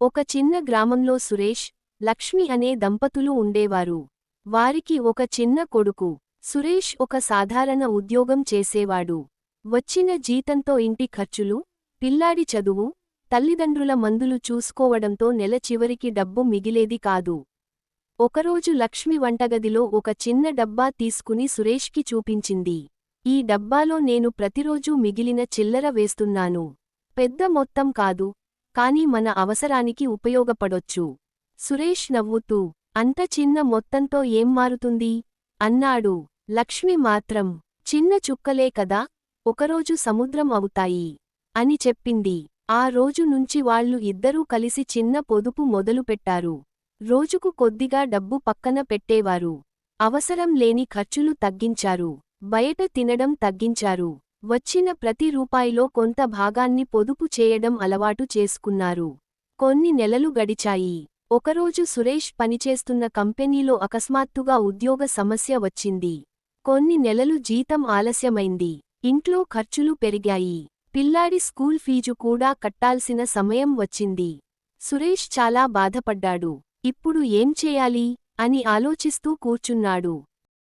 ఒక చిన్న గ్రామంలో సురేష్, లక్ష్మి అనే దంపతులు ఉండేవారు. వారికి ఒక చిన్న కొడుకు. సురేష్ ఒక సాధారణ ఉద్యోగం చేసేవాడు. వచ్చిన జీతంతో ఇంటి ఖర్చులు, పిల్లాడి చదువు, తల్లిదండ్రుల మందులు చూసుకోవడంతో నెల చివరికి డబ్బు మిగిలేది కాదు. ఒకరోజు లక్ష్మి వంటగదిలో ఒక చిన్న డబ్బా తీసుకుని సురేష్కి చూపించింది. ఈ డబ్బాలో నేను ప్రతిరోజూ మిగిలిన చిల్లర వేస్తున్నాను. పెద్ద మొత్తం కాదు, కాని మన అవసరానికి ఉపయోగపడొచ్చు. సురేష్ నవ్వుతూ, అంత చిన్న మొత్తంతో ఏం మారుతుంది? అన్నాడు. లక్ష్మి మాత్రం, చిన్న చుక్కలే కదా, ఒకరోజు సముద్రం అవుతాయి అని చెప్పింది. ఆ రోజు నుంచి వాళ్ళు ఇద్దరూ కలిసి చిన్న పొదుపు మొదలుపెట్టారు. రోజుకు కొద్దిగా డబ్బు పక్కన పెట్టేవారు. అవసరం లేని ఖర్చులు తగ్గించారు. బయట తినడం తగ్గించారు. వచ్చిన ప్రతి రూపాయిలో కొంత భాగాన్ని పొదుపు చేయడం అలవాటు చేసుకున్నారు. కొన్ని నెలలు గడిచాయి. ఒకరోజు సురేష్ పనిచేస్తున్న కంపెనీలో అకస్మాత్తుగా ఉద్యోగ సమస్య వచ్చింది. కొన్ని నెలలు జీతం ఆలస్యమైంది. ఇంట్లో ఖర్చులు పెరిగాయి. పిల్లాడి స్కూల్ ఫీజు కూడా కట్టాల్సిన సమయం వచ్చింది. సురేష్ చాలా బాధపడ్డాడు. ఇప్పుడు ఏం చేయాలి అని ఆలోచిస్తూ కూర్చున్నాడు.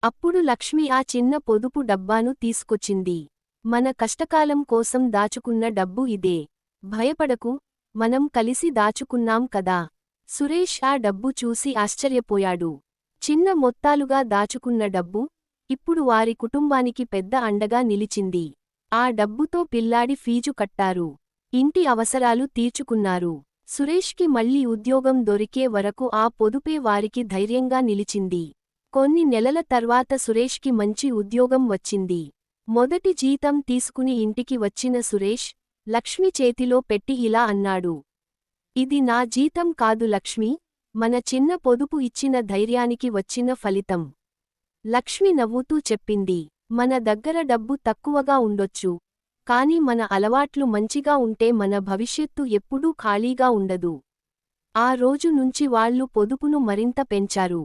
అప్పుడు లక్ష్మి ఆ చిన్న పొదుపు డబ్బాను తీసుకొచ్చింది. మన కష్టకాలం కోసం దాచుకున్న డబ్బు ఇదే. భయపడకు, మనం కలిసి దాచుకున్నాం కదా. సురేష్ ఆ డబ్బు చూసి ఆశ్చర్యపోయాడు. చిన్న మొత్తాలుగా దాచుకున్న డబ్బు ఇప్పుడు వారి కుటుంబానికి పెద్ద అండగా నిలిచింది. ఆ డబ్బుతో పిల్లాడి ఫీజు కట్టారు. ఇంటి అవసరాలు తీర్చుకున్నారు. సురేష్కి మళ్లీ ఉద్యోగం దొరికే వరకు ఆ పొదుపే వారికి ధైర్యంగా నిలిచింది. కొన్ని నెలల తర్వాత సురేష్కి మంచి ఉద్యోగం వచ్చింది. మొదటి జీతం తీసుకుని ఇంటికి వచ్చిన సురేష్, లక్ష్మి చేతిలో పెట్టి ఇలా అన్నాడు. ఇది నా జీతం కాదు లక్ష్మి, మన చిన్న పొదుపు ఇచ్చిన ధైర్యానికి వచ్చిన ఫలితం. లక్ష్మి నవ్వుతూ చెప్పింది, మన దగ్గర డబ్బు తక్కువగా ఉండొచ్చు, కాని మన అలవాట్లు మంచిగా ఉంటే మన భవిష్యత్తు ఎప్పుడూ ఖాళీగా ఉండదు. ఆ రోజు నుంచి వాళ్ళు పొదుపును మరింత పెంచారు.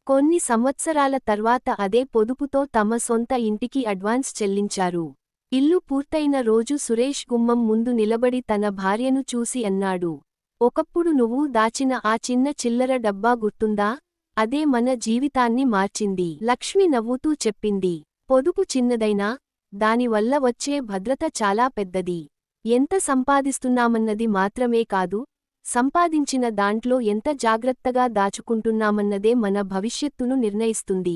కొన్ని సంవత్సరాల తర్వాత అదే పొదుపుతో తమ సొంత ఇంటికి అడ్వాన్స్ చెల్లించారు. ఇల్లు పూర్తయిన రోజు సురేష్ గుమ్మం ముందు నిలబడి తన భార్యను చూసి అన్నాడు, ఒకప్పుడు నువ్వు దాచిన ఆ చిన్న చిల్లర డబ్బా గుర్తుందా? అదే మన జీవితాన్ని మార్చింది. లక్ష్మి నవ్వుతూ చెప్పింది, పొదుపు చిన్నదైనా దానివల్ల వచ్చే భద్రత చాలా పెద్దది. ఎంత సంపాదిస్తున్నామన్నది మాత్రమే కాదు, సంపాదించిన దాంట్లో ఎంత జాగ్రత్తగా దాచుకుంటున్నామన్నదే మన భవిష్యత్తును నిర్ణయిస్తుంది.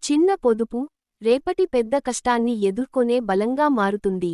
చిన్న పొదుపు రేపటి పెద్ద కష్టాన్ని ఎదుర్కొనే బలంగా మారుతుంది.